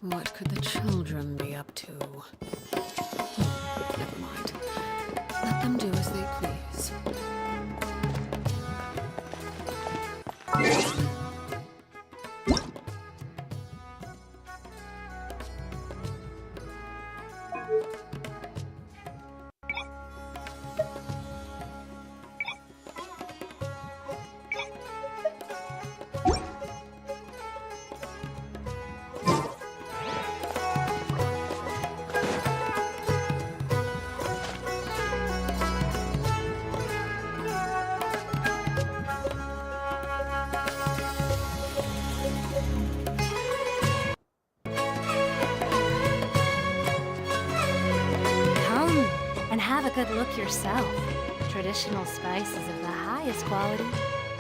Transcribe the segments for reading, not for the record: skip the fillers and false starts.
What could the children be up to? Never mind. Let them do as they please. Come and have a good look yourself. Traditional spices of the highest quality,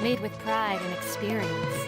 made with pride and experience.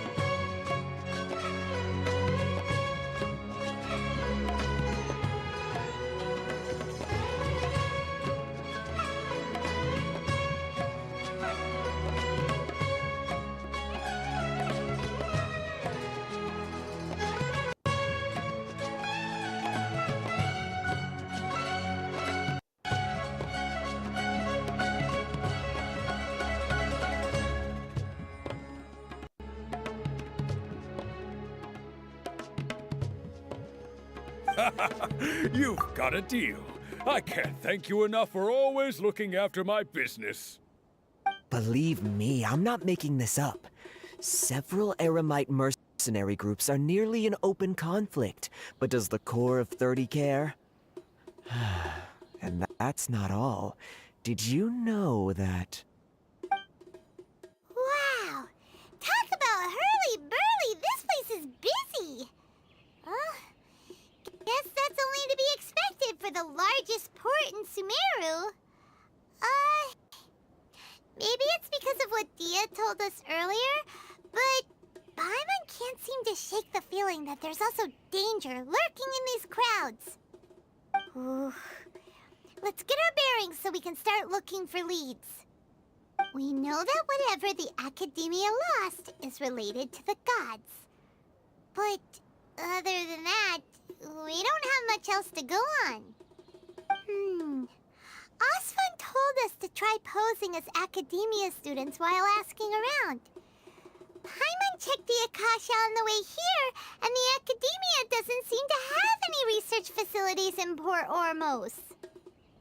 You've got a deal. I can't thank you enough for always looking after my business. Believe me, I'm not making this up. Several Eremite mercenary groups are nearly in open conflict, but does the core of 30 care? And that's not all. Did you know that... Wow! Talk about hurly-burly! This place is busy! Guess that's only to be expected for the largest port in Sumeru. Maybe it's because of what Dia told us earlier, but Paimon can't seem to shake the feeling that there's also danger lurking in these crowds. Ooh. Let's get our bearings so we can start looking for leads. We know that whatever the Academia lost is related to the gods. But other than that, we don't have much else to go on. Osfun told us to try posing as Academia students while asking around. Paimon checked the Akasha on the way here, and the Academia doesn't seem to have any research facilities in Port Ormos.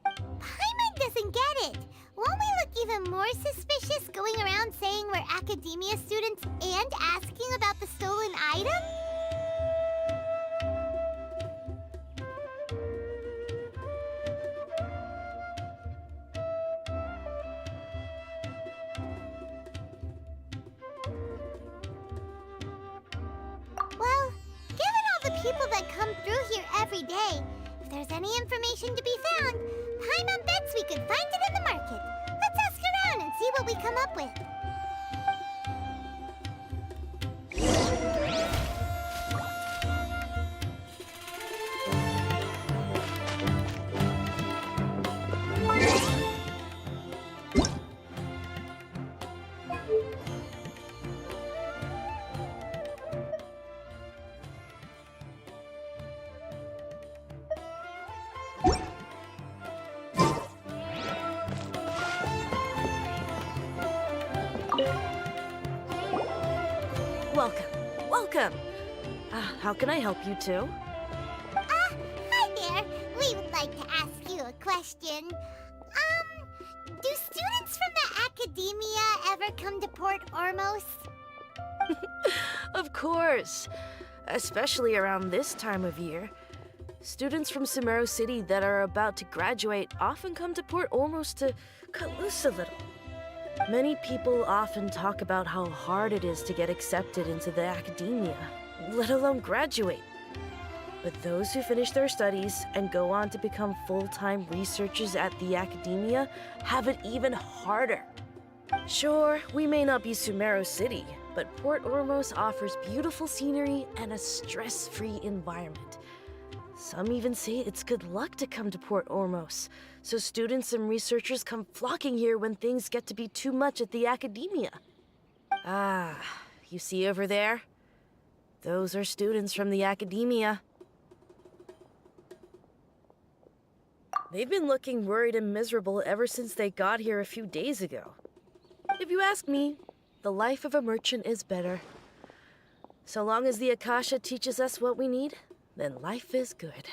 Paimon doesn't get it. Won't we look even more suspicious going around saying we're Academia students and asking about the stolen item? Well, given all the people that come through here every day, if there's any information to be found, Paimon bets we could find it in the market. Let's ask around and see what we come up with. Welcome. How can I help you two? Hi there. We would like to ask you a question. Do students from the Academia ever come to Port Ormos? Of course. Especially around this time of year. Students from Sumeru City that are about to graduate often come to Port Ormos to cut loose a little. Many people often talk about how hard it is to get accepted into the Academia, let alone graduate. But those who finish their studies and go on to become full-time researchers at the Academia have it even harder. Sure, we may not be Sumeru City, but Port Ormos offers beautiful scenery and a stress-free environment. Some even say it's good luck to come to Port Ormos, so students and researchers come flocking here when things get to be too much at the Academia. Ah, you see over there? Those are students from the Academia. They've been looking worried and miserable ever since they got here a few days ago. If you ask me, the life of a merchant is better. So long as the Akasha teaches us what we need, then life is good.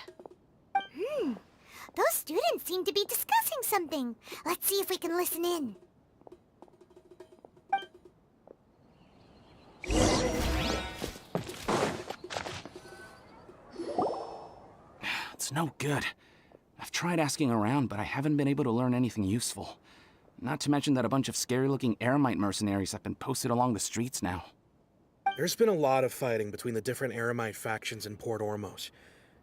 Those students seem to be discussing something. Let's see if we can listen in. It's no good. I've tried asking around, but I haven't been able to learn anything useful. Not to mention that a bunch of scary-looking Eremite mercenaries have been posted along the streets now. There's been a lot of fighting between the different Eremite factions in Port Ormos.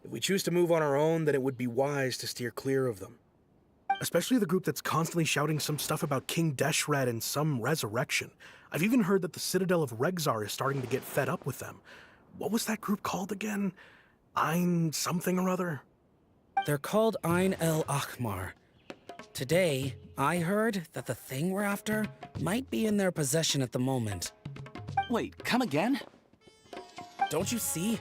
If we choose to move on our own, then it would be wise to steer clear of them. Especially the group that's constantly shouting some stuff about King Deshret and some resurrection. I've even heard that the Citadel of Regzar is starting to get fed up with them. What was that group called again? Ein something or other? They're called Ein El Akhmar. Today, I heard that the thing we're after might be in their possession at the moment. Wait, come again? Don't you see?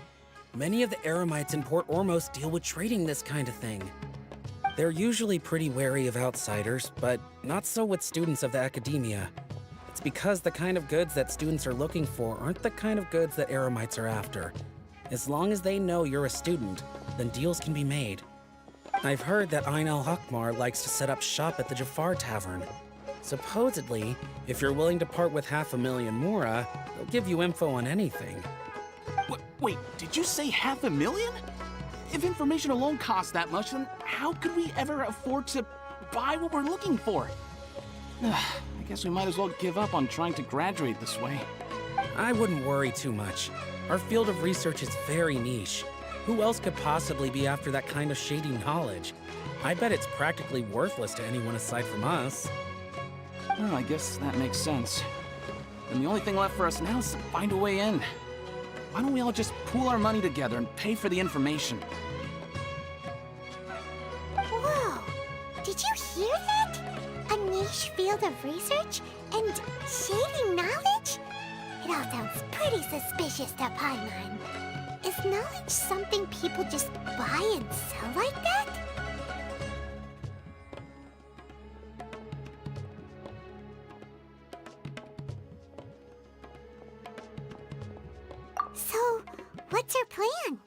Many of the Eremites in Port Ormos deal with trading this kind of thing. They're usually pretty wary of outsiders, but not so with students of the academia. It's because the kind of goods that students are looking for aren't the kind of goods that Eremites are after. As long as they know you're a student, then deals can be made. I've heard that Ein El Hakmar likes to set up shop at the Jafar Tavern. Supposedly, if you're willing to part with 500,000 Mora, they'll give you info on anything. Wait, did you say 500,000? If information alone costs that much, then how could we ever afford to buy what we're looking for? I guess we might as well give up on trying to graduate this way. I wouldn't worry too much. Our field of research is very niche. Who else could possibly be after that kind of shady knowledge? I bet it's practically worthless to anyone aside from us. Well, I guess that makes sense. And the only thing left for us now is to find a way in. Why don't we all just pool our money together and pay for the information? Whoa! Did you hear that? A niche field of research and shady knowledge? It all sounds pretty suspicious to Paimon. Is knowledge something people just buy and sell like that? So, what's our plan?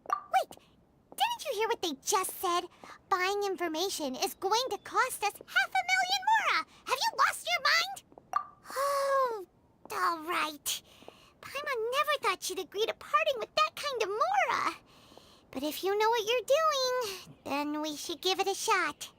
Wait, didn't you hear what they just said? Buying information is going to cost us 500,000 Mora! Have you lost your mind? Oh, all right. Paimon never thought she'd agree to parting with that kind of Mora. But if you know what you're doing, then we should give it a shot.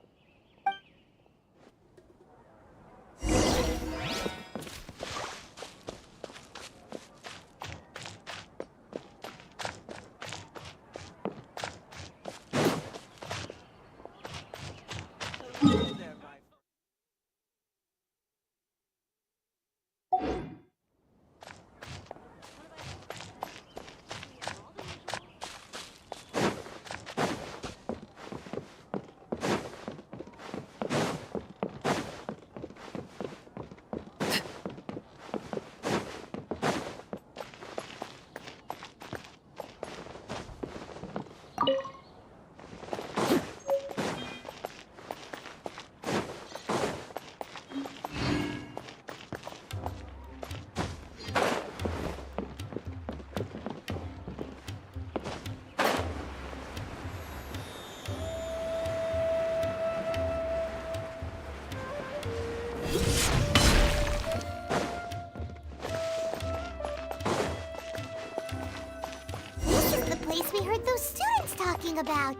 We heard those students talking about.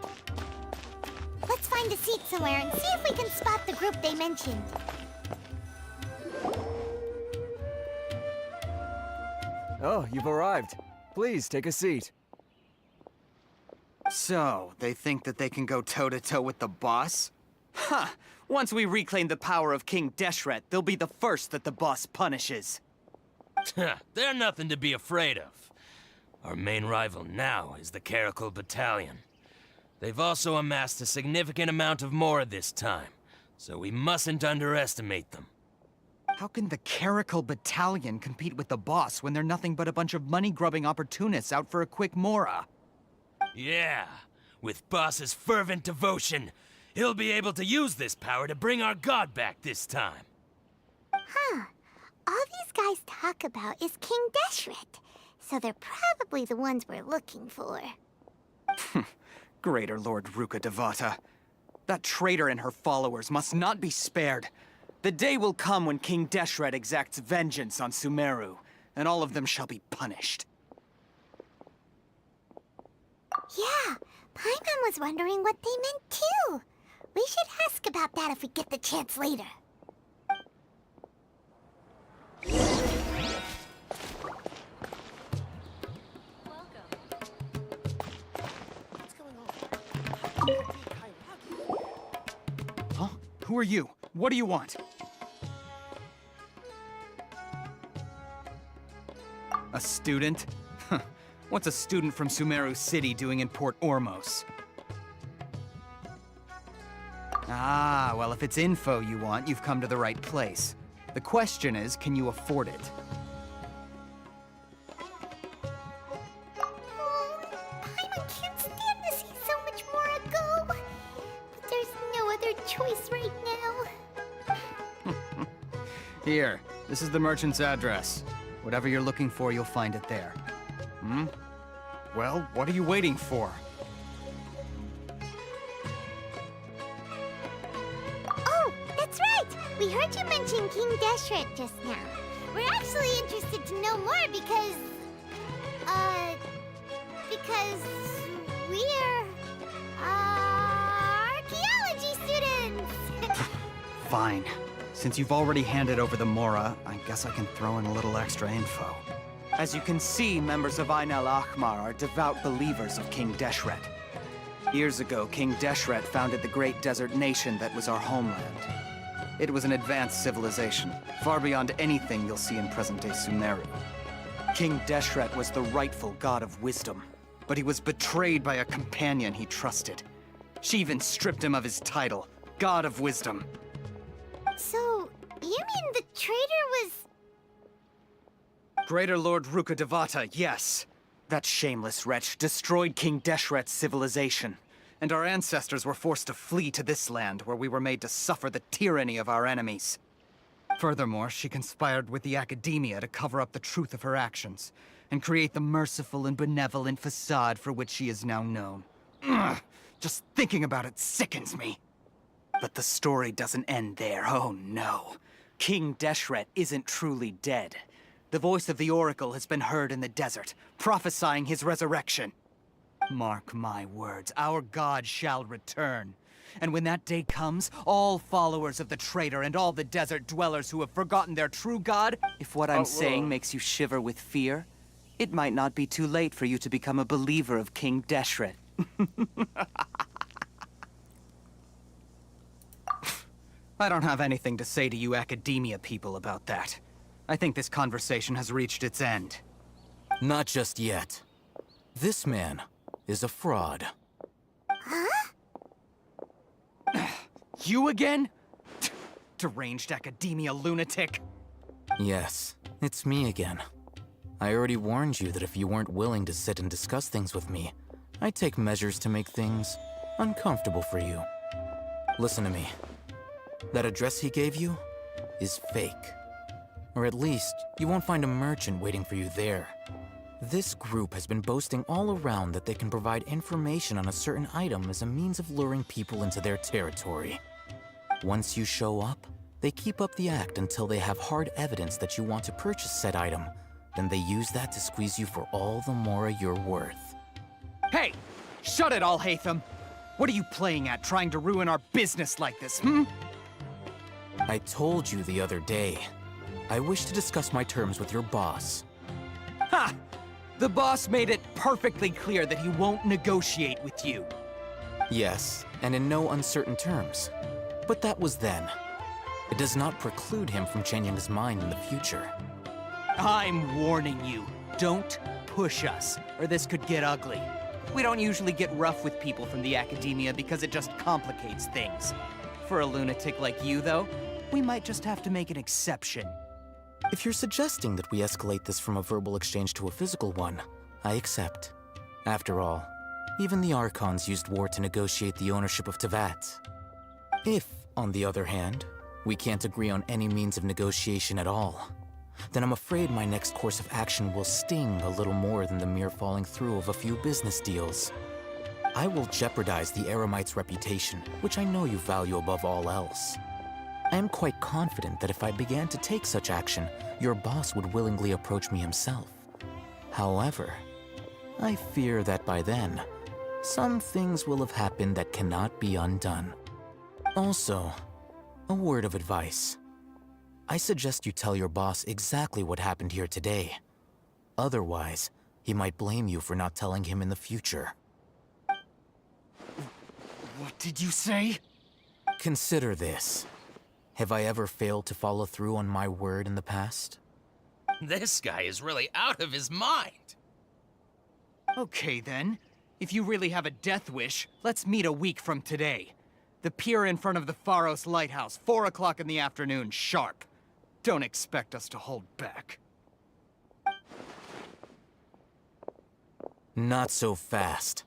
Let's find a seat somewhere and see if we can spot the group they mentioned. Oh, you've arrived. Please, take a seat. So, they think that they can go toe-to-toe with the boss? Huh! Once we reclaim the power of King Deshret, they'll be the first that the boss punishes. They're nothing to be afraid of. Our main rival now is the Caracal Battalion. They've also amassed a significant amount of Mora this time, so we mustn't underestimate them. How can the Caracal Battalion compete with the boss when they're nothing but a bunch of money-grubbing opportunists out for a quick mora? Yeah, with Boss's fervent devotion, he'll be able to use this power to bring our god back this time. Huh. All these guys talk about is King Deshret, so they're probably the ones we're looking for. Greater Lord Ruka Devata. That traitor and her followers must not be spared. The day will come when King Deshret exacts vengeance on Sumeru, and all of them shall be punished. Yeah, Paimon was wondering what they meant too. We should ask about that if we get the chance later. Huh? Who are you? What do you want? A student? Huh. What's a student from Sumeru City doing in Port Ormos? Ah, well, if it's info you want, you've come to the right place. The question is, can you afford it? Paimon can't stand to see so much more go. But there's no other choice right now. Here, this is the merchant's address. Whatever you're looking for, you'll find it there. Hmm? Well, what are you waiting for? Oh, that's right! We heard you mention King Deshret just now. We're actually interested to know more because we're, archaeology students! Fine. Since you've already handed over the Mora, I guess I can throw in a little extra info. As you can see, members of Ain al-Ahmar are devout believers of King Deshret. Years ago, King Deshret founded the great desert nation that was our homeland. It was an advanced civilization, far beyond anything you'll see in present-day Sumeru. King Deshret was the rightful god of wisdom, but he was betrayed by a companion he trusted. She even stripped him of his title, God of Wisdom. So, you mean the traitor was... Greater Lord Ruka Devata, yes. That shameless wretch destroyed King Deshret's civilization, and our ancestors were forced to flee to this land where we were made to suffer the tyranny of our enemies. Furthermore, she conspired with the academia to cover up the truth of her actions, and create the merciful and benevolent facade for which she is now known. Ugh, just thinking about it sickens me. But the story doesn't end there, oh no. King Deshret isn't truly dead. The voice of the Oracle has been heard in the desert, prophesying his resurrection. Mark my words, our god shall return. And when that day comes, all followers of the traitor and all the desert dwellers who have forgotten their true god, if what I'm saying makes you shiver with fear, it might not be too late for you to become a believer of King Deshret. I don't have anything to say to you academia people about that. I think this conversation has reached its end. Not just yet. This man is a fraud. Huh? You again? Deranged academia lunatic. Yes, it's me again. I already warned you that if you weren't willing to sit and discuss things with me, I'd take measures to make things uncomfortable for you. Listen to me. That address he gave you is fake. Or at least, you won't find a merchant waiting for you there. This group has been boasting all around that they can provide information on a certain item as a means of luring people into their territory. Once you show up, they keep up the act until they have hard evidence that you want to purchase said item. Then they use that to squeeze you for all the mora you're worth. Hey! Shut it all, Hatham! What are you playing at, trying to ruin our business like this, hmm? I told you the other day. I wish to discuss my terms with your boss. Ha! The boss made it perfectly clear that he won't negotiate with you. Yes, and in no uncertain terms. But that was then. It does not preclude him from changing his mind in the future. I'm warning you, don't push us, or this could get ugly. We don't usually get rough with people from the academia because it just complicates things. For a lunatic like you, though, we might just have to make an exception. If you're suggesting that we escalate this from a verbal exchange to a physical one, I accept. After all, even the archons used war to negotiate the ownership of Tevat. If, on the other hand, we can't agree on any means of negotiation at all, then I'm afraid my next course of action will sting a little more than the mere falling through of a few business deals. I will jeopardize the Eremite's reputation, which I know you value above all else. I am quite confident that if I began to take such action, your boss would willingly approach me himself. However, I fear that by then, some things will have happened that cannot be undone. Also, a word of advice. I suggest you tell your boss exactly what happened here today. Otherwise, he might blame you for not telling him in the future. What did you say? Consider this. Have I ever failed to follow through on my word in the past? This guy is really out of his mind. Okay then. If you really have a death wish, let's meet a week from today. The pier in front of the Pharos Lighthouse, 4 o'clock in the afternoon, sharp. Don't expect us to hold back. Not so fast.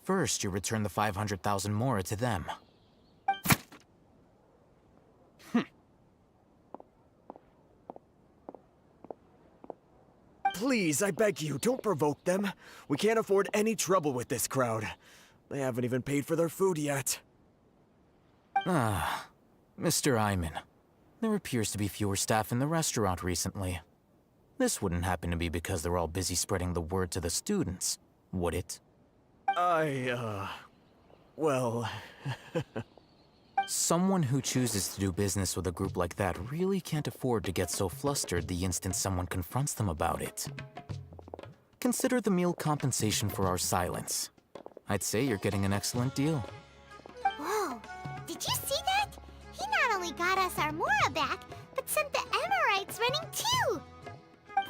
First, you return the 500,000 mora to them. Please, I beg you, don't provoke them. We can't afford any trouble with this crowd. They haven't even paid for their food yet. Ah, Mr. Iman. There appears to be fewer staff in the restaurant recently. This wouldn't happen to be because they're all busy spreading the word to the students, would it? Well... Someone who chooses to do business with a group like that really can't afford to get so flustered the instant someone confronts them about it. Consider the meal compensation for our silence. I'd say you're getting an excellent deal. Whoa, did you see that? He not only got us our Mora back, but sent the Amorites running too!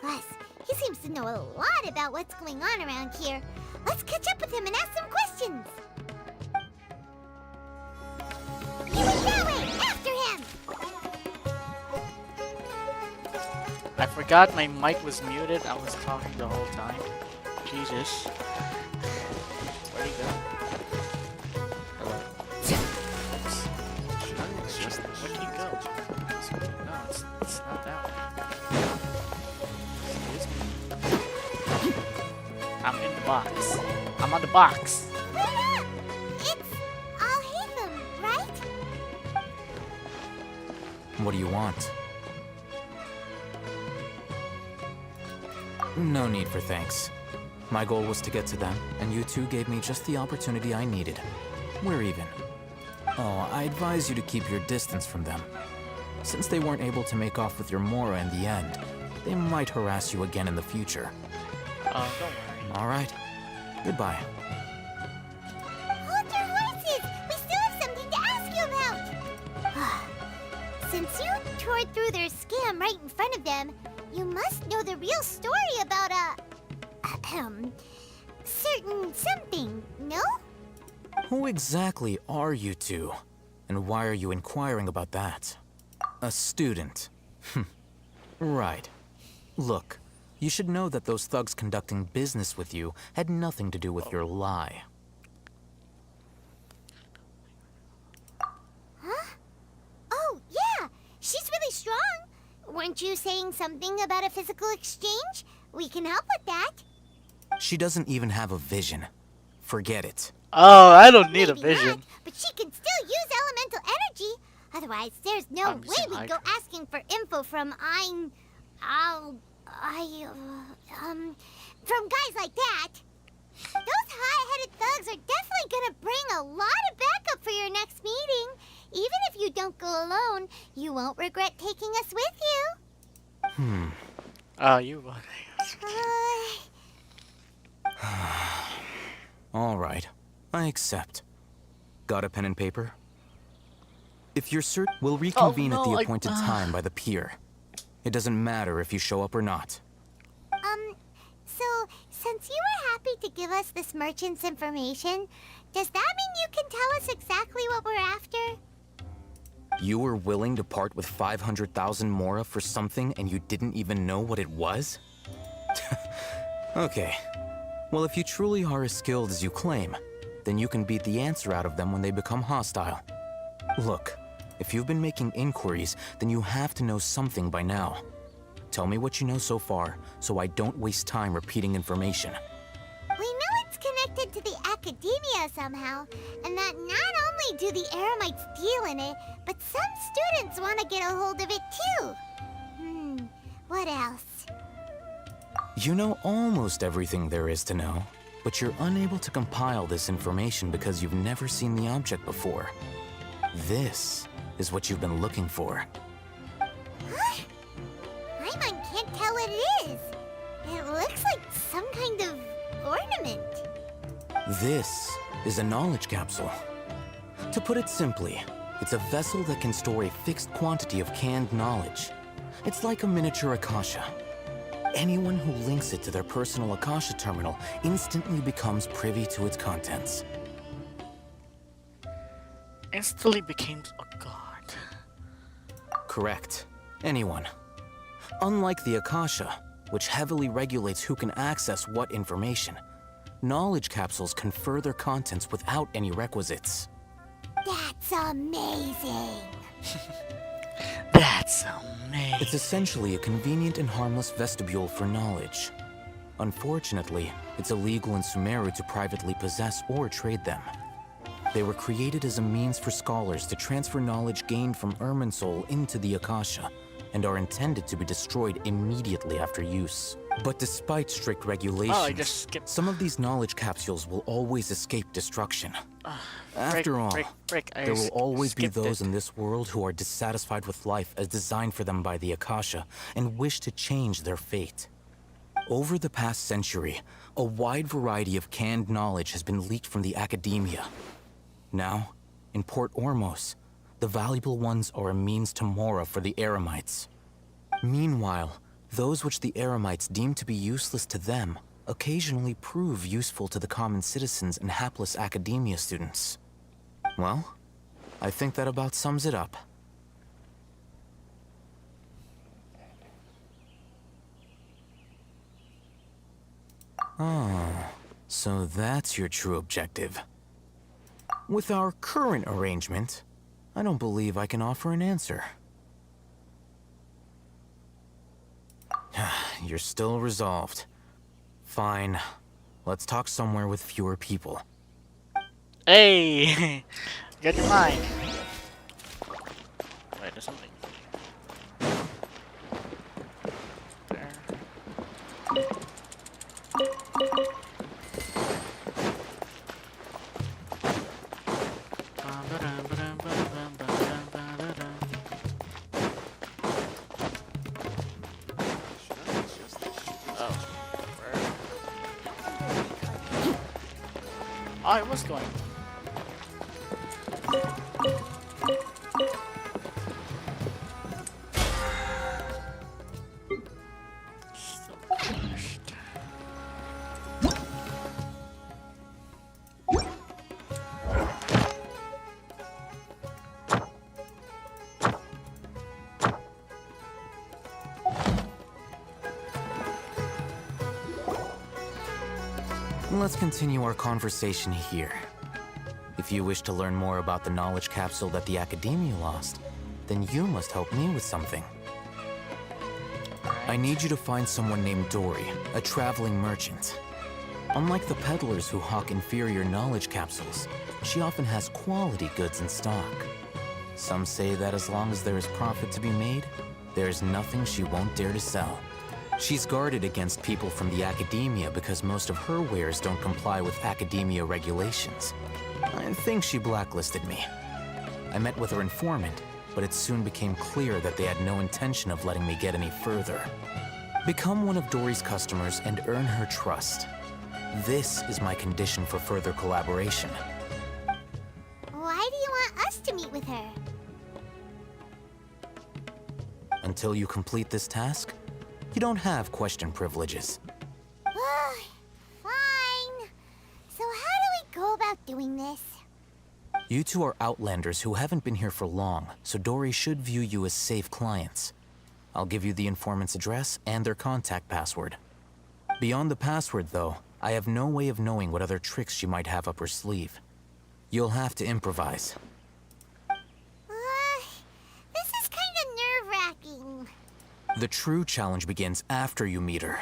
Plus, he seems to know a lot about what's going on around here. Let's catch up with him and ask some questions! He went that way! After him! I forgot my mic was muted. I was talking the whole time. Jesus. Where'd he go? Hello? Oops. Where'd he go? No, it's not that way. Excuse me. I'm in the box. I'm on the box. What do you want? No need for thanks. My goal was to get to them, and you two gave me just the opportunity I needed. We're even. Oh, I advise you to keep your distance from them. Since they weren't able to make off with your Mora in the end, they might harass you again in the future. Don't worry. All right. Goodbye. Hold your horses! We still have something to ask you about! Since you tore through their scam right in front of them, you must know the real story about certain something, no? Who exactly are you two? And why are you inquiring about that? A student. Right. Look, you should know that those thugs conducting business with you had nothing to do with your lie. Huh? Oh, yeah! She's really strong! Weren't you saying something about a physical exchange? We can help with that. She doesn't even have a vision. Forget it. Oh, I don't need a vision. Not, but she can still use elemental energy. Otherwise, there's no way we'd go asking for info from from guys like that. Those high-headed thugs are definitely gonna bring a lot of backup for your next meeting. Even if you don't go alone, you won't regret taking us with you. You won't. All right. I accept. Got a pen and paper? If you're certain, we'll reconvene at the appointed time by the pier. It doesn't matter if you show up or not. So, since you were happy to give us this merchant's information, does that mean you can tell us exactly what we're after? You were willing to part with 500,000 mora for something and you didn't even know what it was? Okay. Well, if you truly are as skilled as you claim, then you can beat the answer out of them when they become hostile. Look, if you've been making inquiries, then you have to know something by now. Tell me what you know so far, so I don't waste time repeating information. We know it's connected to the academia somehow, and that not only do the Eremites deal in it, but some students want to get a hold of it too. What else? You know almost everything there is to know, but you're unable to compile this information because you've never seen the object before. This is what you've been looking for. Huh? Paimon can't tell what it is. It looks like some kind of ornament. This is a knowledge capsule. To put it simply, it's a vessel that can store a fixed quantity of canned knowledge. It's like a miniature Akasha. Anyone who links it to their personal Akasha terminal instantly becomes privy to its contents. Instantly became a god. Correct. Anyone. Unlike the Akasha, which heavily regulates who can access what information, knowledge capsules confer their contents without any requisites. That's amazing. That's amazing. It's essentially a convenient and harmless vestibule for knowledge. Unfortunately, it's illegal in Sumeru to privately possess or trade them. They were created as a means for scholars to transfer knowledge gained from Irminsul into the Akasha, and are intended to be destroyed immediately after use. But despite strict regulations, some of these knowledge capsules will always escape destruction. After all, there will always be those in this world who are dissatisfied with life as designed for them by the Akasha and wish to change their fate. Over the past century, a wide variety of canned knowledge has been leaked from the academia. Now, in Port Ormos, the valuable ones are a means to mora for the Eremites. Meanwhile, those which the Eremites deem to be useless to them occasionally prove useful to the common citizens and hapless academia students. Well, I think that about sums it up. Oh, so that's your true objective. With our current arrangement, I don't believe I can offer an answer. You're still resolved. Fine. Let's talk somewhere with fewer people. Hey! Get your mind. Wait, there's something. There. Oh, it was going. Let's continue our conversation here. If you wish to learn more about the knowledge capsule that the Academia lost, then you must help me with something. I need you to find someone named Dory, a traveling merchant. Unlike the peddlers who hawk inferior knowledge capsules, she often has quality goods in stock. Some say that as long as there is profit to be made, there is nothing she won't dare to sell. She's guarded against people from the Academia because most of her wares don't comply with Academia regulations. I think she blacklisted me. I met with her informant, but it soon became clear that they had no intention of letting me get any further. Become one of Dory's customers and earn her trust. This is my condition for further collaboration. Why do you want us to meet with her? Until you complete this task, you don't have question privileges. Fine. So how do we go about doing this? You two are outlanders who haven't been here for long, so Dory should view you as safe clients. I'll give you the informant's address and their contact password. Beyond the password, though, I have no way of knowing what other tricks she might have up her sleeve. You'll have to improvise. This is kind of nerve-wracking. The true challenge begins after you meet her.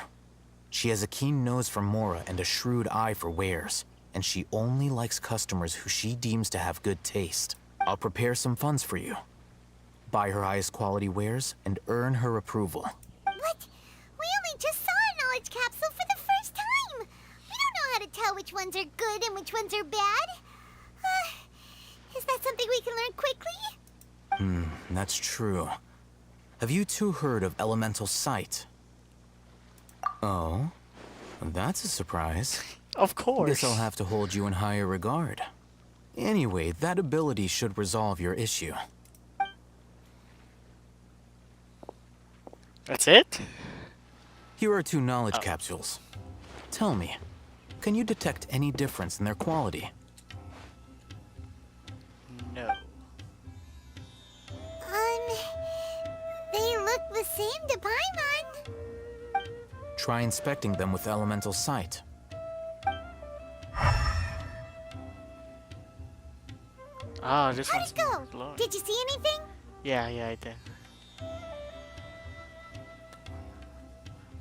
She has a keen nose for Mora and a shrewd eye for wares, and she only likes customers who she deems to have good taste. I'll prepare some funds for you. Buy her highest quality wares and earn her approval. What? We only just saw a knowledge capsule for the first time. We don't know how to tell which ones are good and which ones are bad. Is that something we can learn quickly? That's true. Have you two heard of elemental sight? Oh, that's a surprise. Of course. Guess I'll have to hold you in higher regard. Anyway, that ability should resolve your issue. That's it? Here are 2 knowledge capsules. Tell me, can you detect any difference in their quality? No. They look the same to Paimon. Try inspecting them with elemental sight. Ah, this How'd one's it go? more glowing. Did you see anything? Yeah, I did.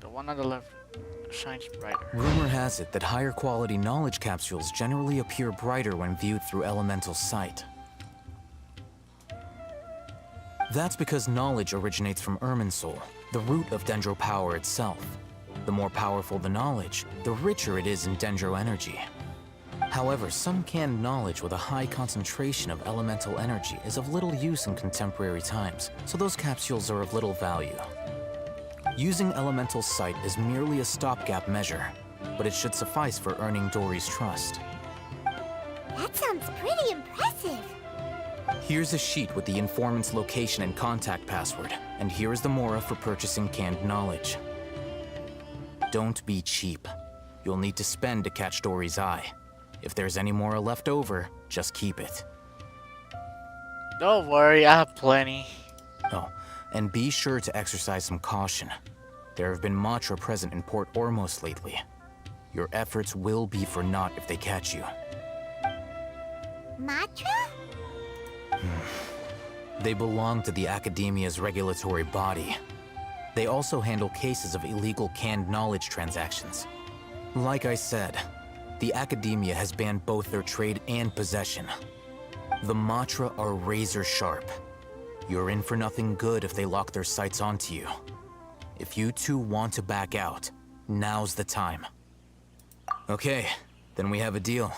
The one on the left shines brighter. Rumor has it that higher quality knowledge capsules generally appear brighter when viewed through elemental sight. That's because knowledge originates from Irminsul, the root of Dendro power itself. The more powerful the knowledge, the richer it is in Dendro energy. However, some canned knowledge with a high concentration of elemental energy is of little use in contemporary times, so those capsules are of little value. Using elemental sight is merely a stopgap measure, but it should suffice for earning Dory's trust. That sounds pretty impressive. Here's a sheet with the informant's location and contact password, and here is the Mora for purchasing canned knowledge. Don't be cheap. You'll need to spend to catch Dory's eye. If there's any Mora left over, just keep it. Don't worry, I have plenty. Oh, and be sure to exercise some caution. There have been Matra present in Port Ormos lately. Your efforts will be for naught if they catch you. Matra? They belong to the Academia's regulatory body. They also handle cases of illegal canned knowledge transactions. Like I said, the Academia has banned both their trade and possession. The Matra are razor sharp. You're in for nothing good if they lock their sights onto you. If you two want to back out, now's the time. Okay, then we have a deal.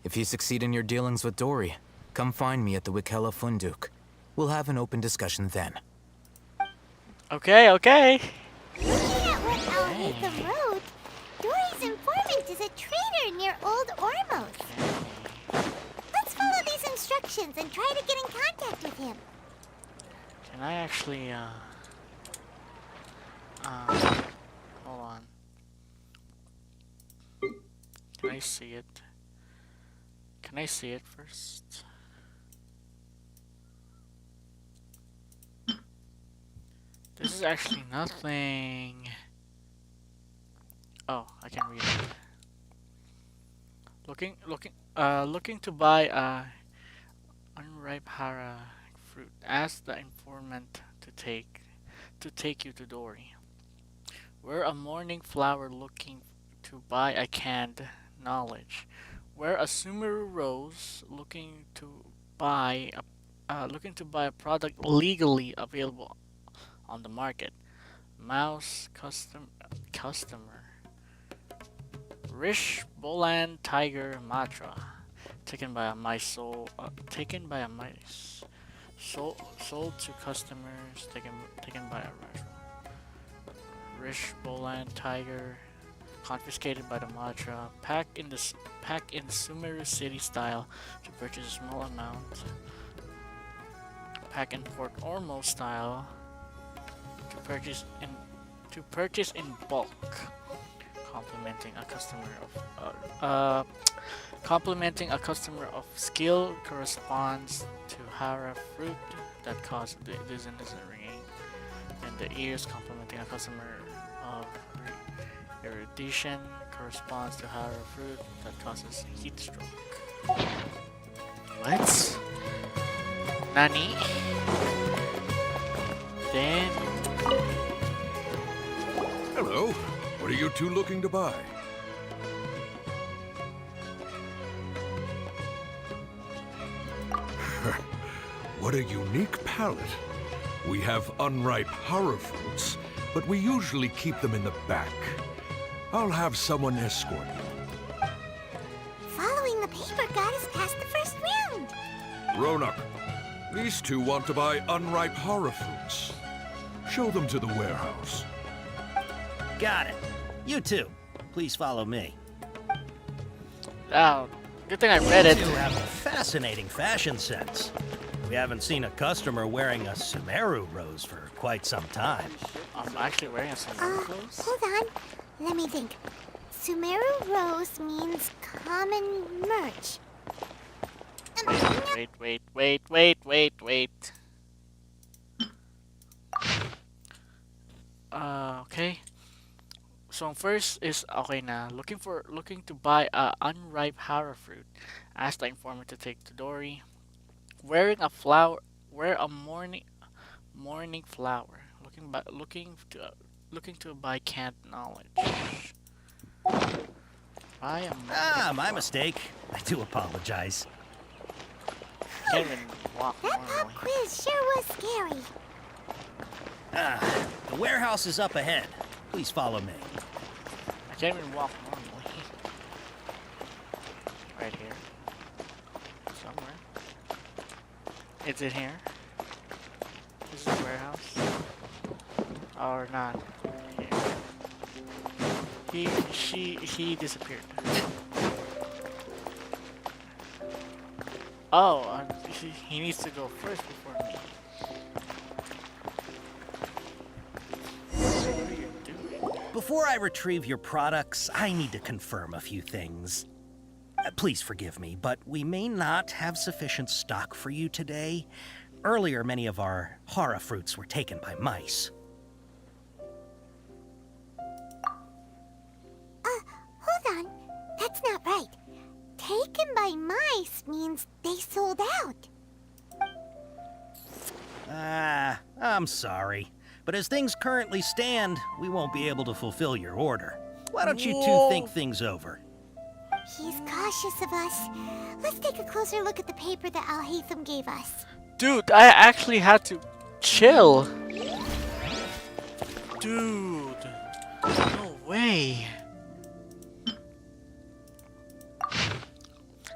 If you succeed in your dealings with Dory, come find me at the Wikela Funduk. We'll have an open discussion then. Okay. Looking at what Alhaitham wrote, Dory's informant is a trader near Old Ormos. Let's follow these instructions and try to get in contact with him. Can I actually, hold on. Can I see it? Can I see it first? This is actually nothing. Oh, I can read it. Looking to buy a unripe hara fruit. Ask the informant to take you to Dory. We're a morning flower looking to buy a canned knowledge. We're a sumeru rose looking to buy a product legally available on the market. Mouse customer. Rish Bolan Tiger Matra. Taken by a mice. Sold to customers. Taken by a Rish Bolan Tiger. Confiscated by the Matra. Pack in Sumeru City style to purchase a small amount. Pack in Port Ormos style to purchase in bulk. Complimenting a customer of skill corresponds to Hara fruit that causes the dizziness and ringing in the ears. Complimenting a customer of erudition corresponds to Hara fruit that causes heat stroke. What? Nani? Then Hello. What are you two looking to buy? What a unique palette. We have unripe horror fruits, but we usually keep them in the back. I'll have someone escort you. Following the paper got us past the first round. Ronak, these two want to buy unripe horror fruits. Show them to the warehouse. Got it. You two, please follow me. oh, good thing I read it. You have a fascinating fashion sense. We haven't seen a customer wearing a sumeru rose for quite some time. I'm actually wearing a sumeru clothes. Hold on. Let me think. Sumeru Rose means common merch. Wait. Okay. So first is okay na. Looking to buy a unripe hara fruit. Ask the informant to take to Dory. Wear a morning flower. Looking to buy canned knowledge. My mistake. I do apologize. Can't even walk That pop normally. quiz sure was scary. The warehouse is up ahead. Please follow me. I can't even walk normally. Right here. Somewhere. Is it here? Is this the warehouse? Or not? Here. He disappeared. Oh, he needs to go first before me. What are you doing? Before I retrieve your products, I need to confirm a few things. Please forgive me, but we may not have sufficient stock for you today. Earlier, many of our hara fruits were taken by mice. Hold on. That's not right. Taken by mice means they sold out. I'm sorry. But as things currently stand, we won't be able to fulfill your order. Why don't you two think things over? He's cautious of us. Let's take a closer look at the paper that Al-Haytham gave us. Dude, I actually had to chill. Dude, no way.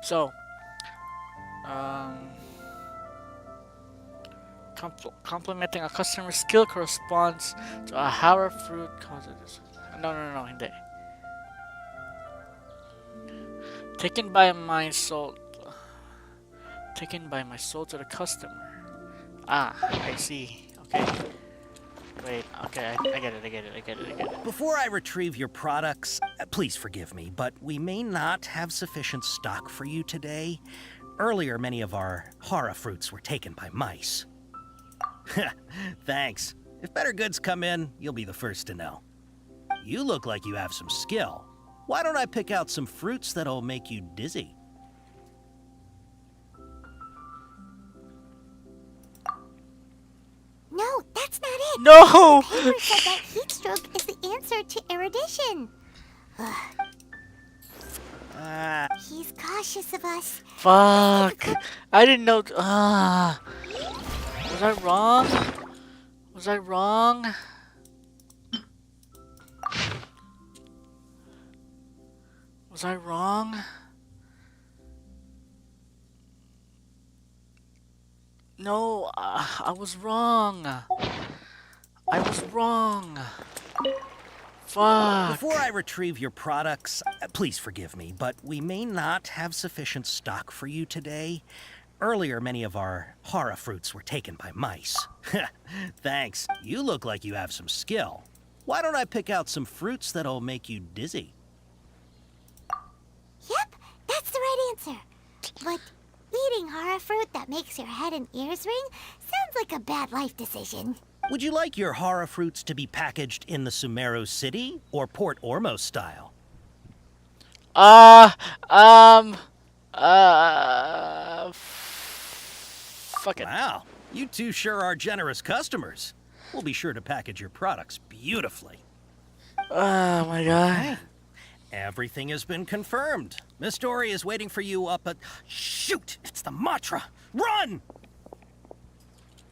So, complimenting a customer's skill corresponds to a hara fruit causes. No, hindi. Taken by my soul to the customer. I see. Okay. Wait, okay, I get it. Before I retrieve your products, please forgive me, but we may not have sufficient stock for you today. Earlier, many of our hara fruits were taken by mice. Thanks. If better goods come in, you'll be the first to know. You look like you have some skill. Why don't I pick out some fruits that'll make you dizzy? No, that's not it. No! The paper said that heat stroke is the answer to erudition. He's cautious of us. Fuck! I didn't know. Was I wrong? Was I wrong? Was I wrong? No, I was wrong. I was wrong. Fuck. Before I retrieve your products, please forgive me, but we may not have sufficient stock for you today. Earlier, many of our hara fruits were taken by mice. Thanks. You look like you have some skill. Why don't I pick out some fruits that'll make you dizzy? Yep, that's the right answer. But eating horror fruit that makes your head and ears ring sounds like a bad life decision. Would you like your horror fruits to be packaged in the Sumeru City or Port Ormos style? Fuck it. Wow, you two sure are generous customers. We'll be sure to package your products beautifully. Oh my god. Everything has been confirmed. Miss Dory is waiting for you up at... Shoot! It's the Matra! Run!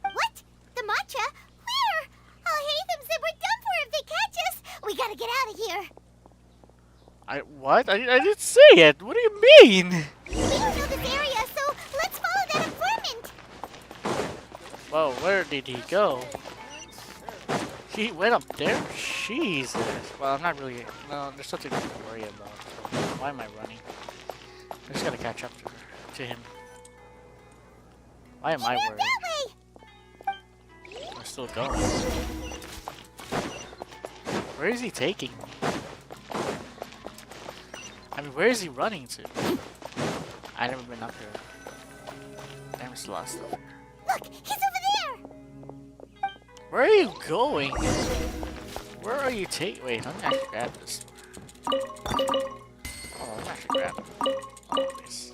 What? The Matra? Where? Al-Haytham said we're done for if they catch us. We gotta get out of here. What? I didn't say it. What do you mean? We don't know this area, so let's follow that informant. Whoa, where did he go? He went up there? Jesus. Well, I'm not really... No, there's something to worry about. So why am I running? I just gotta catch up to him. Why am I worried? That way. I'm still going. Where is he taking me? I mean, where is he running to? I've never been up here. Damn, it's lost over here. Look, he's over there. Where are you going? Where are you taking? Wait, let me actually grab this. Oh, let me actually grab all this.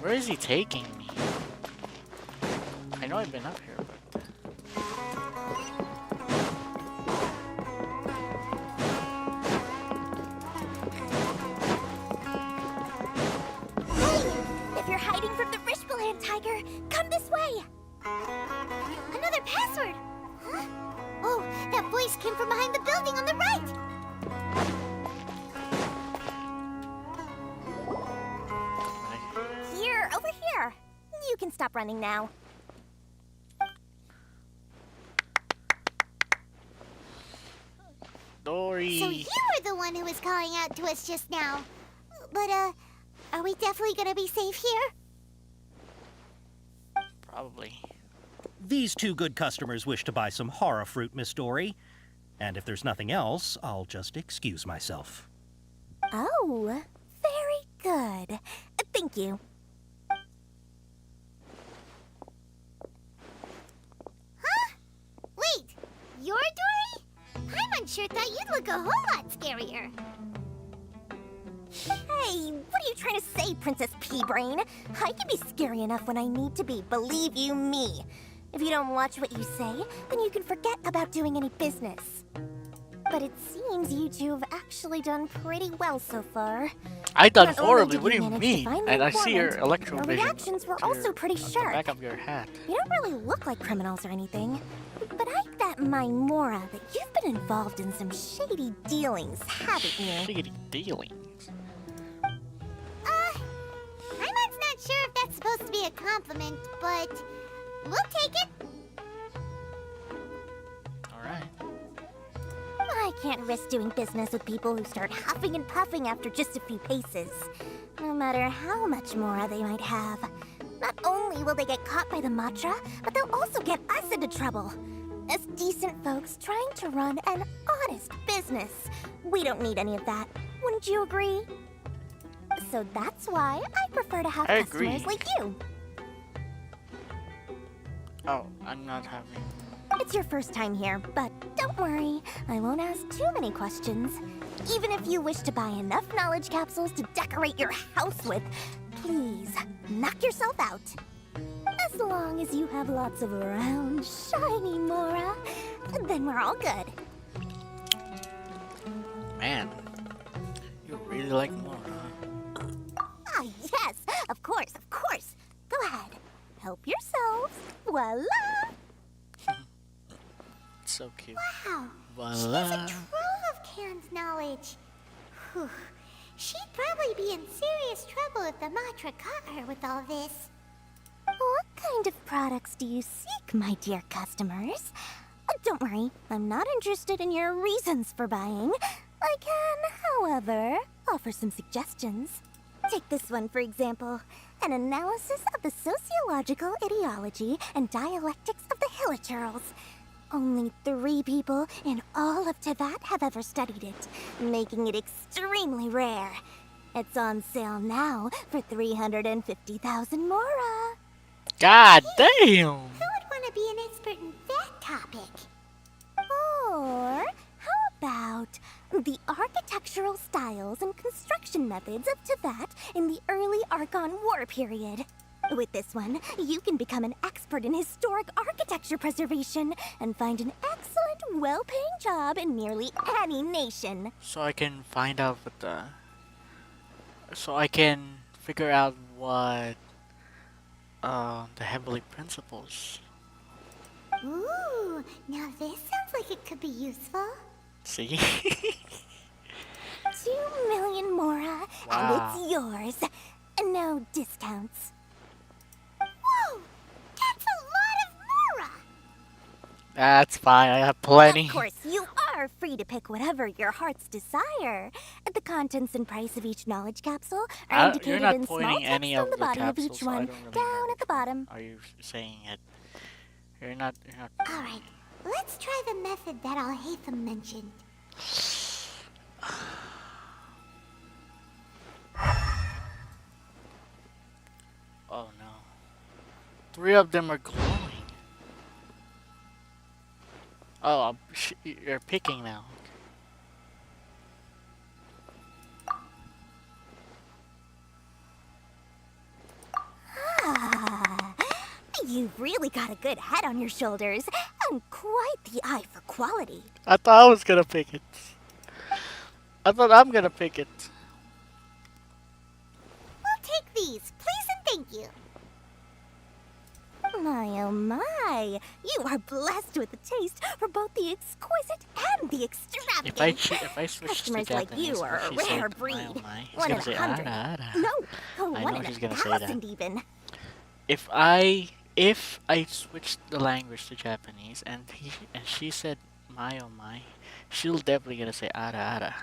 Where is he taking me? I know I've been up here, but... If you're hiding from the Rishbaland tiger, come this way. Another password. Huh? Oh, that voice came from behind the building on the right. Here, over here. You can stop running now. Dory. So you were the one who was calling out to us just now. But, are we definitely gonna be safe here? Probably. These two good customers wish to buy some horror fruit, Miss Dory. And if there's nothing else, I'll just excuse myself. Oh, very good. Thank you. Huh? Wait, you're Dory? Paimon sure thought you'd look a whole lot scarier. Hey, what are you trying to say, Princess Pea-Brain? I can be scary enough when I need to be, believe you me. If you don't watch what you say, then you can forget about doing any business. But it seems you two have actually done pretty well so far. I done Not only horribly. did What do you you manage to mean? find the And I see your informant, electro your vision. reactions were to also your- pretty on the sharp. back of your hat. You don't really look like criminals or anything. But I bet my Mora that you've been involved in some shady dealings, haven't you? Shady dealings. Paimon's not sure if that's supposed to be a compliment, but we'll take it. Alright. I can't risk doing business with people who start huffing and puffing after just a few paces. No matter how much Mora they might have. Not only will they get caught by the Matra, but they'll also get us into trouble. As decent folks trying to run an honest business. We don't need any of that. Wouldn't you agree? So that's why I prefer to have I customers agree. like you. Oh, I'm not having... It's your first time here, but don't worry. I won't ask too many questions. Even if you wish to buy enough knowledge capsules to decorate your house with, please, knock yourself out. As long as you have lots of round, shiny Mora, then we're all good. Man. You really like more, huh? Ah, yes, of course, of course. Go ahead. Help yourselves. Voila! So cute. Wow. Voila. She has a trove of canned knowledge. Whew. She'd probably be in serious trouble if the Matra caught her with all this. What kind of products do you seek, my dear customers? Don't worry, I'm not interested in your reasons for buying. I can, however, offer some suggestions. Take this one, for example. An analysis of the sociological ideology and dialectics of the Hilichurls. Only 3 people in all of Teyvat have ever studied it, making it extremely rare. It's on sale now for 350,000 mora. God damn! Who would want to be an expert in that topic? Or how about the architectural styles and construction methods of Teyvat in the early Archon War period? With this one, you can become an expert in historic architecture preservation and find an excellent, well-paying job in nearly any nation. So I can find out what the... So I can figure out what the Heavenly Principles. Ooh, now this sounds like it could be useful. See? 2 million mora, Wow. and it's yours. No discounts. Whoa! That's a lot of mora! That's fine, I have plenty. Of course, you are free to pick whatever your heart's desire. The contents and price of each knowledge capsule are You're indicated not in small pointing text any on of the the body of capsules, each so I one, don't really down know. at the bottom. Are you saying it? You're not... Alright, let's try the method that Al-Haytham mentioned. Oh no. 3 of them are glowing. Oh, you're picking now. Ah, you've really got a good head on your shoulders, and quite the eye for quality. I thought I was gonna pick it. I thought I'm gonna pick it. We'll take these, please and thank you. My oh my, you are blessed with a taste for both the exquisite and the extravagant. If I switch Customers to like Japanese, you are a she said, rare "My, breed. oh my," she's One in gonna say, 100. "Ara, ara." No, I one know in she's 1,000 gonna say that. even. If I switched the language to Japanese and she said my oh my, she'll definitely gonna say ara ara.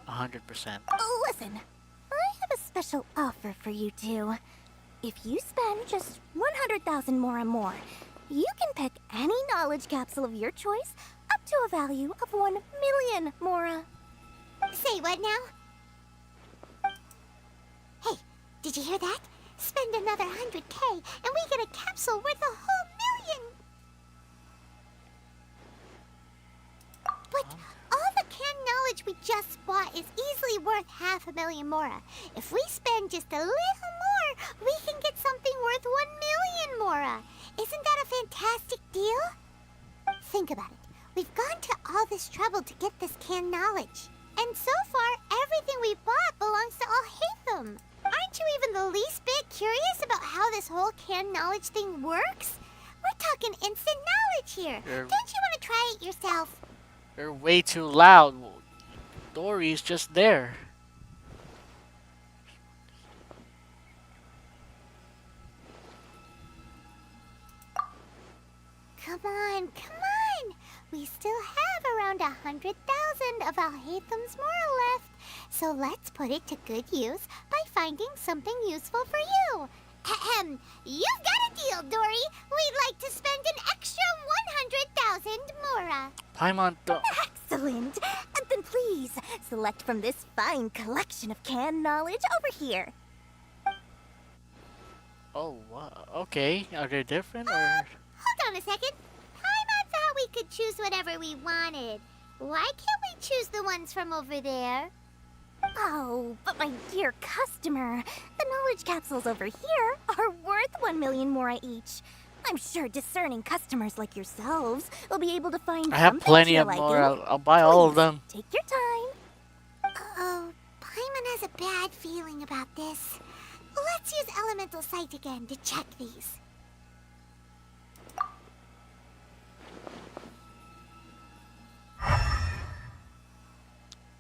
100%. Listen, I have a special offer for you two. If you spend just 100,000 mora more, you can pick any knowledge capsule of your choice up to a value of 1 million mora. Say what now? Hey, did you hear that? Spend another 100K and we get a capsule worth a whole million! But all the canned knowledge we just bought is easily worth 500,000 mora. If we spend just a little more, we can get something worth 1 million mora. Isn't that a fantastic deal? Think about it. We've gone to all this trouble to get this canned knowledge. And so far, everything we bought belongs to Al-Haytham. Aren't you even the least bit curious about how this whole canned knowledge thing works? We're talking instant knowledge here. Don't you want to try it yourself? You're way too loud. Dory's just there. Come on, come on! We still have around 100,000 of Al-Haytham's mora left. So let's put it to good use by finding something useful for you. Ahem, you've got a deal, Dory. We'd like to spend an extra 100,000 mora. Paimon, Excellent. Then please, select from this fine collection of canned knowledge over here. oh, okay. Are they different or? Hold on a second. I thought we could choose whatever we wanted. Why can't we choose the ones from over there? Oh, but my dear customer, the knowledge capsules over here are worth 1 million mora each. I'm sure discerning customers like yourselves will be able to find I have something plenty to of your more. liking. I'll buy all of them. Take your time. Uh-oh, Paimon has a bad feeling about this. Let's use Elemental Sight again to check these.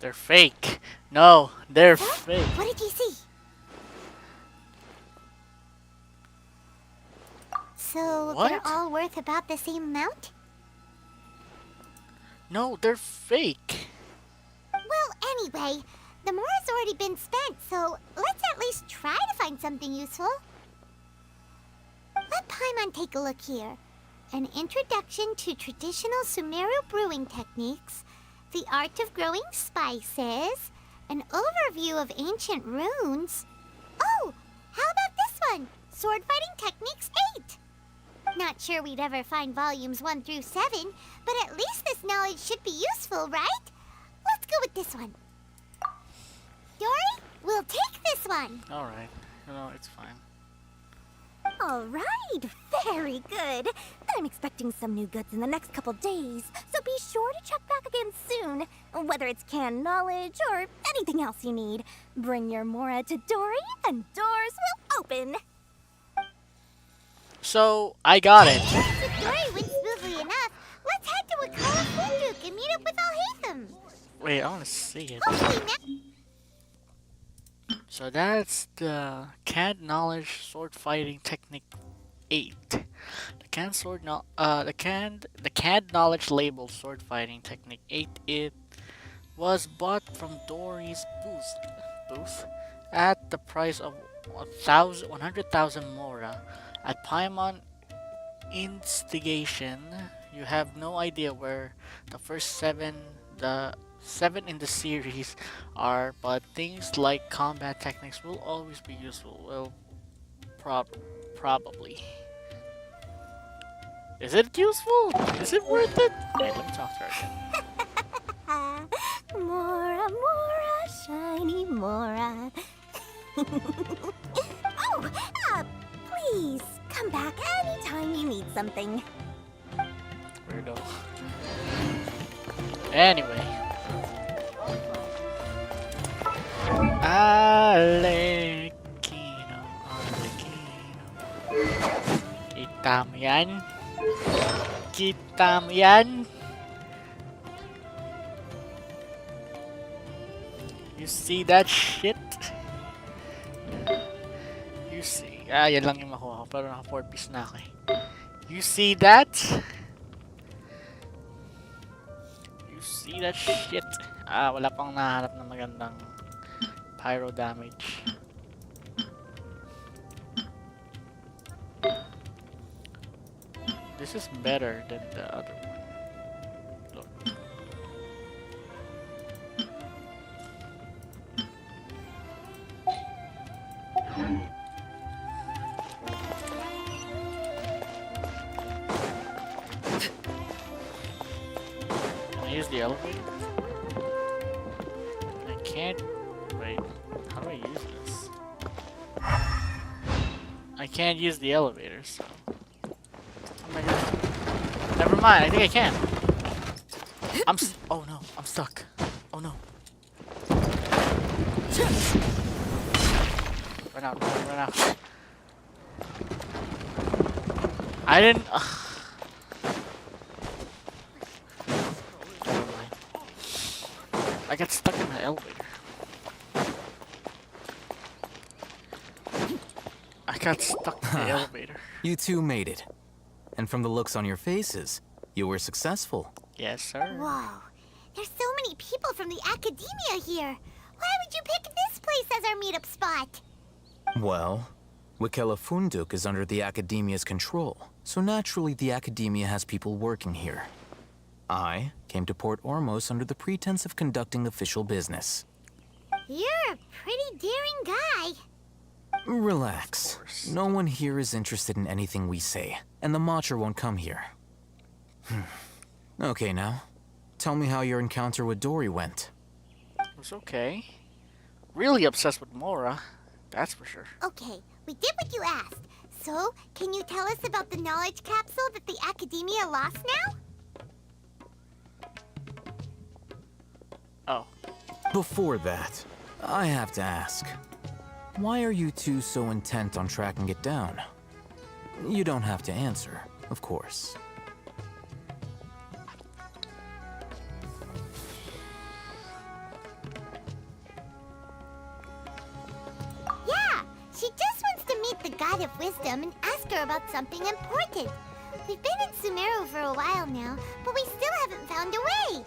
They're fake. No, they're fake. What did you see? So What? they're all worth about the same amount? No, they're fake. Well, anyway, the mora's already been spent, so let's at least try to find something useful. Let Paimon take a look here. An introduction to traditional Sumeru brewing techniques, the art of growing spices, an overview of ancient runes. Oh, how about this one? Sword Fighting Techniques 8. Not sure we'd ever find volumes 1 through 7, but at least this knowledge should be useful, right? Let's go with this one. Dory, we'll take this one. Alright. No, it's fine. All right, very good. I'm expecting some new goods in the next couple days, so be sure to check back again soon. Whether it's canned knowledge or anything else you need, bring your Mora to Dory and doors will open. So, I got it. If Dory went smoothly enough, let's head to Wakala Funduk and meet up with Alhaitham. Wait, I want to see it. Hopefully now. So that's the canned knowledge sword fighting technique 8. The canned knowledge label sword fighting technique 8. It was bought from Dory's booth at the price of 100,000 Mora. At Paimon instigation, you have no idea where the first 7 in the series are, but things like combat techniques will always be useful. Well, probably. Is it useful? Is it worth it? Wait, let me talk to her again. Mora, Mora, shiny Mora. Please come back anytime you need something. Weirdo. Anyway. Arlecchino. Kita mo yan? Kita mo yan? You see that shit? You see. Yan lang yung makuha ko. Pero naka 4 piece na ako eh. You see that? You see that shit? Wala pang nahanap na magandang pyro damage. This is better than the other one. Look. Can I use the elevator? I can't. Wait, how do I use this? I can't use the elevator, so. Oh my god. Never mind, I think I can. Oh no, I'm stuck. Oh no. Run out, run out. I didn't. Never mind. I got stuck in the elevator. I got stuck in the elevator. You two made it. And from the looks on your faces, you were successful. Yes, sir. Whoa, there's so many people from the academia here. Why would you pick this place as our meetup spot? Well, Wakala Funduk is under the academia's control, so naturally the academia has people working here. I came to Port Ormos under the pretense of conducting official business. You're a pretty daring guy. Relax. No one here is interested in anything we say, and the Matcher won't come here. Okay, now, tell me how your encounter with Dory went. It was okay. Really obsessed with Mora, that's for sure. Okay, we did what you asked. So, can you tell us about the knowledge capsule that the academia lost now? Oh. Before that, I have to ask, why are you two so intent on tracking it down? You don't have to answer, of course. Yeah, she just wants to meet the God of Wisdom and ask her about something important. We've been in Sumeru for a while now, but we still haven't found a way.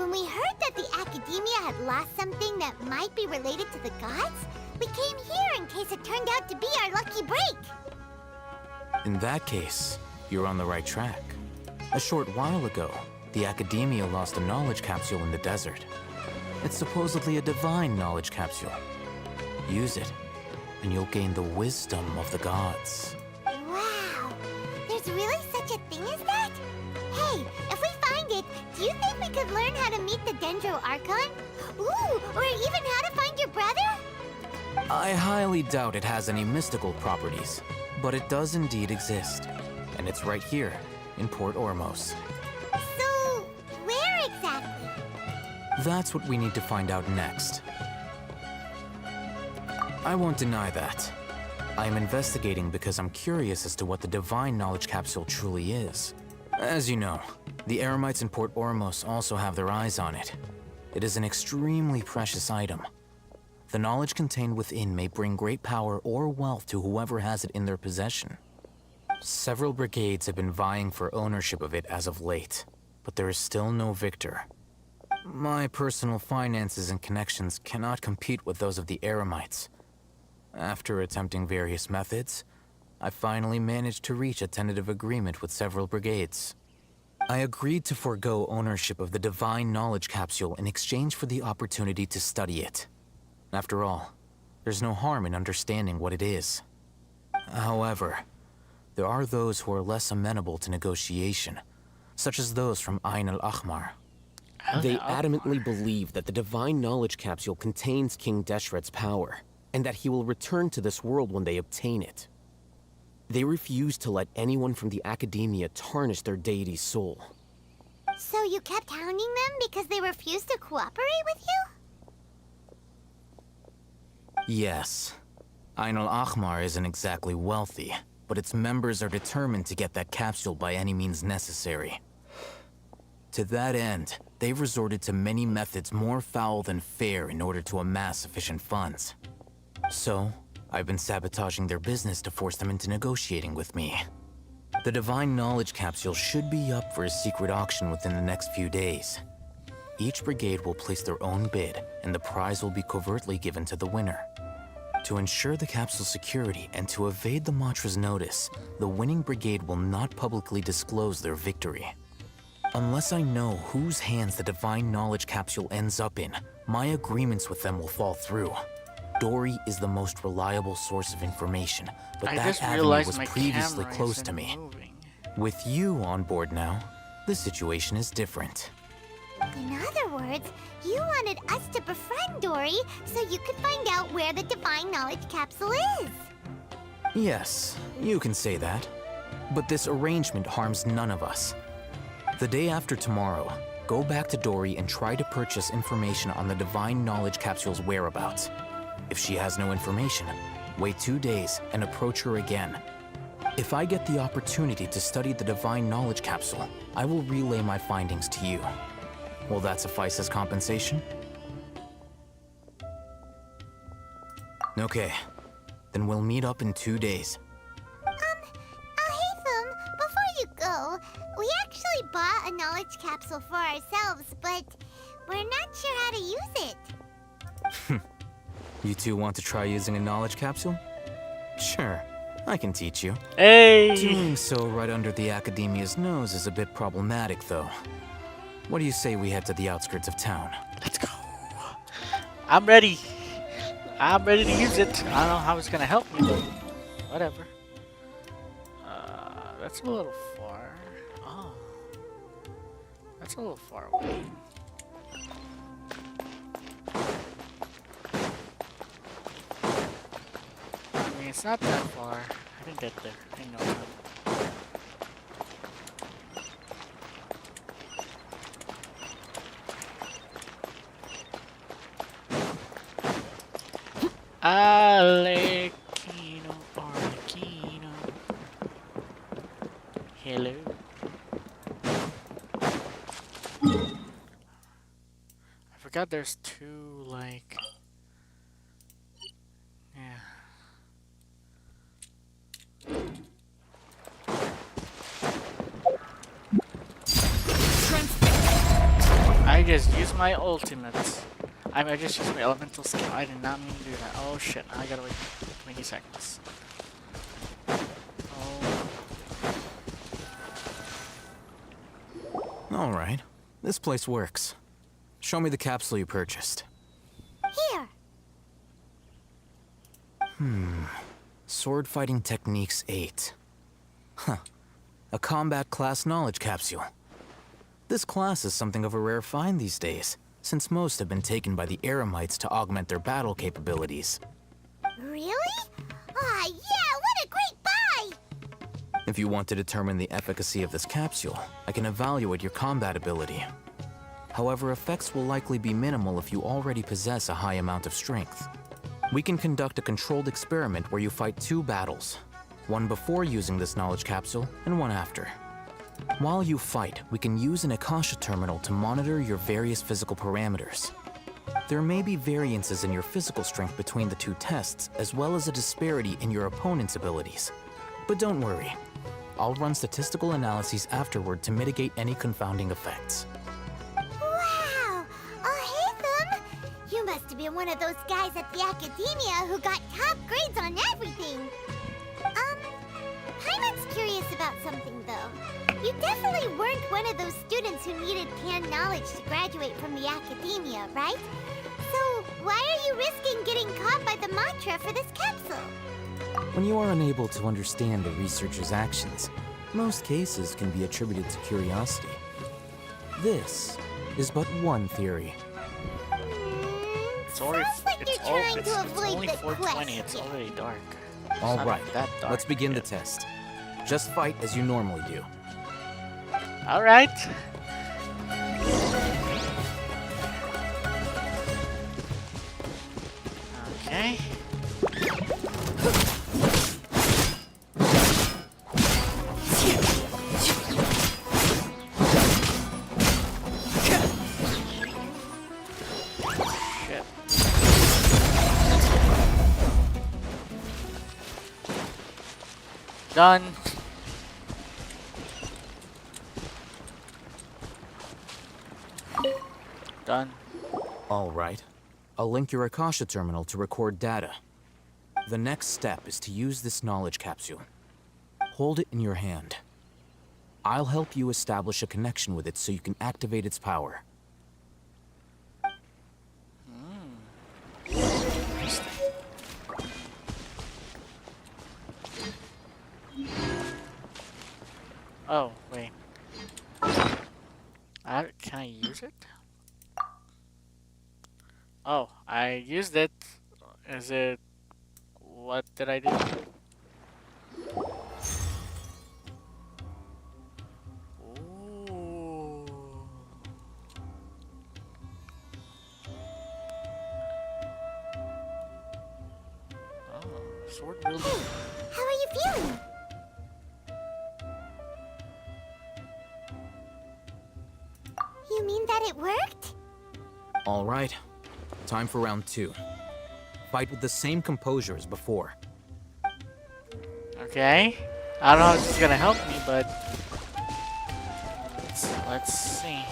When we heard that the Academia had lost something that might be related to the gods, we came here in case it turned out to be our lucky break. In that case, you're on the right track. A short while ago, the Academia lost a knowledge capsule in the desert. It's supposedly a divine knowledge capsule. Use it, and you'll gain the wisdom of the gods. Wow! There's really such a thing as that? Hey, if we find it, do you think we could learn how to meet the Dendro Archon? Ooh, or even how to find your brother? I highly doubt it has any mystical properties, but it does indeed exist. And it's right here, in Port Ormos. So, where exactly? That's what we need to find out next. I won't deny that. I am investigating because I'm curious as to what the Divine Knowledge Capsule truly is. As you know, the Eremites in Port Ormos also have their eyes on it. It is an extremely precious item. The knowledge contained within may bring great power or wealth to whoever has it in their possession. Several brigades have been vying for ownership of it as of late, but there is still no victor. My personal finances and connections cannot compete with those of the Eremites. After attempting various methods, I finally managed to reach a tentative agreement with several brigades. I agreed to forego ownership of the Divine Knowledge Capsule in exchange for the opportunity to study it. After all, there's no harm in understanding what it is. However, there are those who are less amenable to negotiation, such as those from Ain al-Ahmar. They adamantly believe that the Divine Knowledge Capsule contains King Deshret's power, and that he will return to this world when they obtain it. They refuse to let anyone from the Academia tarnish their deity's soul. So you kept hounding them because they refused to cooperate with you? Yes. Ain al-Ahmar isn't exactly wealthy, but its members are determined to get that capsule by any means necessary. To that end, they've resorted to many methods more foul than fair in order to amass sufficient funds. So, I've been sabotaging their business to force them into negotiating with me. The Divine Knowledge Capsule should be up for a secret auction within the next few days. Each brigade will place their own bid, and the prize will be covertly given to the winner. To ensure the capsule's security and to evade the Matra's notice, the winning brigade will not publicly disclose their victory. Unless I know whose hands the Divine Knowledge Capsule ends up in, my agreements with them will fall through. Dory is the most reliable source of information, but that avenue was previously closed to me. With you on board now, the situation is different. In other words, you wanted us to befriend Dory so you could find out where the Divine Knowledge Capsule is. Yes, you can say that. But this arrangement harms none of us. The day after tomorrow, go back to Dory and try to purchase information on the Divine Knowledge Capsule's whereabouts. If she has no information, wait 2 days and approach her again. If I get the opportunity to study the Divine Knowledge Capsule, I will relay my findings to you. Will that suffice as compensation? Okay, then we'll meet up in 2 days. Hatham, before you go, we actually bought a knowledge capsule for ourselves, but we're not sure how to use it. You two want to try using a knowledge capsule? Sure, I can teach you. Hey! Doing so right under the Academia's nose is a bit problematic, though. What do you say we head to the outskirts of town? Let's go. I'm ready. I'm ready to use it. I don't know how it's gonna help me, but whatever. That's a little far. Oh. That's a little far away. I mean, it's not that far. I can get there. I know how. Arlecchino, Arlecchino. Hello. I forgot there's two, like... Yeah. I just used my ultimate. I just used my elemental skill. I did not mean to do that. Oh shit, I gotta wait 20 seconds. Alright. This place works. Show me the capsule you purchased. Here. Sword Fighting Techniques 8. Huh. A combat class knowledge capsule. This class is something of a rare find these days, since most have been taken by the Eremites to augment their battle capabilities. Really? Ah, yeah, what a great buy! If you want to determine the efficacy of this capsule, I can evaluate your combat ability. However, effects will likely be minimal if you already possess a high amount of strength. We can conduct a controlled experiment where you fight 2 battles, one before using this knowledge capsule and one after. While you fight, we can use an Akasha terminal to monitor your various physical parameters. There may be variances in your physical strength between the 2 tests, as well as a disparity in your opponent's abilities. But don't worry, I'll run statistical analyses afterward to mitigate any confounding effects. Wow! Oh, hey, them! You must have been one of those guys at the academia who got top grades on everything. Paimon's curious about something, though. You definitely weren't one of those students who needed canned knowledge to graduate from the academia, right? So, why are you risking getting caught by the mantra for this capsule? When you are unable to understand a researcher's actions, most cases can be attributed to curiosity. This is but one theory. It's already, Sounds like you're trying to avoid only the 4:20. It's question. already dark. All It's right, not that dark let's begin the yet. test. Just fight as you normally do. All right. Okay. Shit. Done. Done. All right. I'll link your Akasha terminal to record data. The next step is to use this knowledge capsule. Hold it in your hand. I'll help you establish a connection with it so you can activate its power. Oh, wait. Can I use it? Oh, I used it. Is it... What did I do? Ooh. Oh, sword really... How are you feeling? You mean that it worked? All right. Time for round 2. Fight with the same composure as before. Okay. I don't know if this is gonna help me, but... Let's see.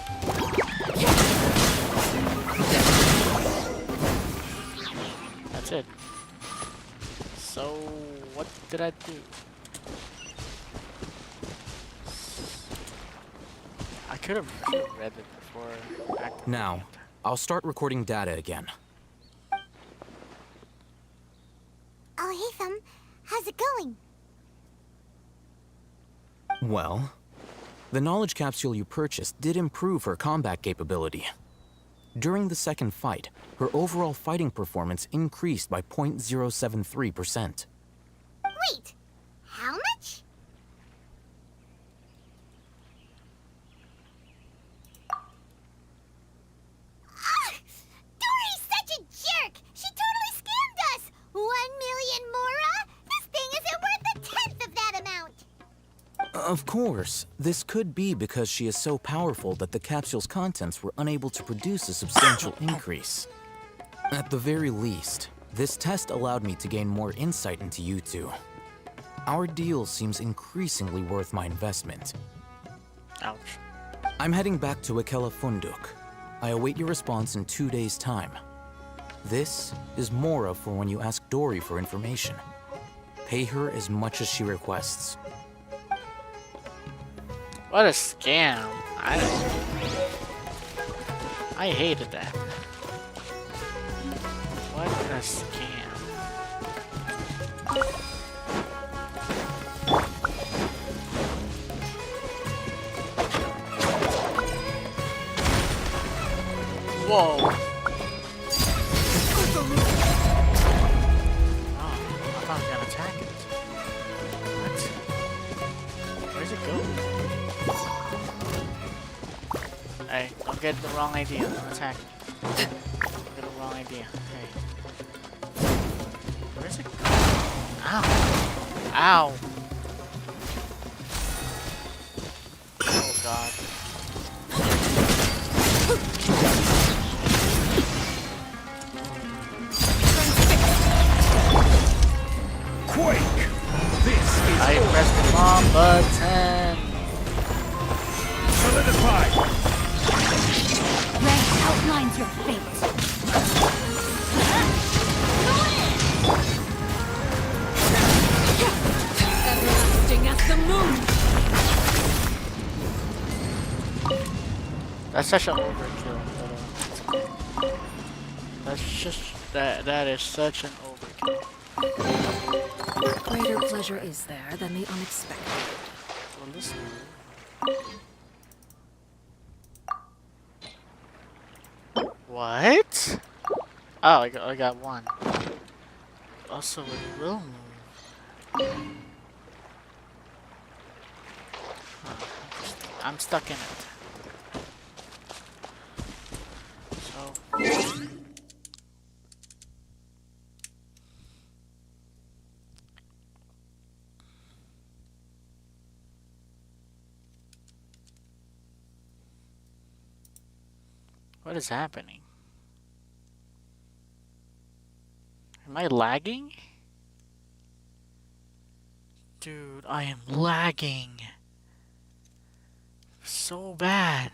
That's it. So, what did I do? I could have read it before activating Now, it. I'll start recording data again. Oh, hey, Thumb. How's it going? Well, the knowledge capsule you purchased did improve her combat capability. During the second fight, her overall fighting performance increased by 0.073%. Wait, how much? Ah! Dory's such a jerk! She totally scammed us! 1 million mora? This thing isn't worth a tenth of that amount! Of course, this could be because she is so powerful that the capsule's contents were unable to produce a substantial increase. At the very least, this test allowed me to gain more insight into you two. Our deal seems increasingly worth my investment. Ouch. I'm heading back to Ikela Funduk. I await your response in 2 days' time. This is Mora for when you ask Dory for information. Pay her as much as she requests. What a scam. I hated that. What a scam. Whoa. Oh, I thought I was gonna attack it. What? Where's it go? Hey, don't get the wrong idea. Don't attack me. Don't get the wrong idea. Hey. Where's it go? Ow. Ow. Oh god. Quake! This is I pressed the wrong button. solidify! Red outlines your fate. Everlasting as the moon. That's such an overkill. That's just that is such an overkill. Greater pleasure is there than the unexpected. Well, listen. What? Oh, I got one. Also, it will move. Huh, I'm stuck in it. So. What is happening? Am I lagging? Dude, I am lagging. So bad.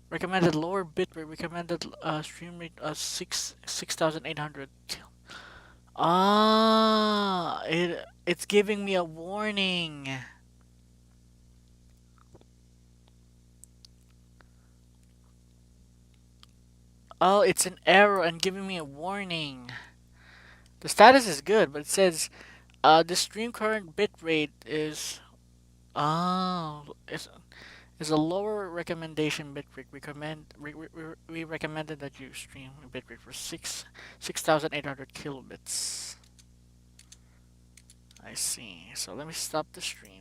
Recommended lower bitrate, recommended stream rate 6,800. Ah, it's giving me a warning. Oh, it's an error and giving me a warning. The status is good, but it says the stream current bitrate is is a lower recommendation bitrate. We recommended that you stream a bitrate for 6,800 kilobits. I see. So let me stop the stream.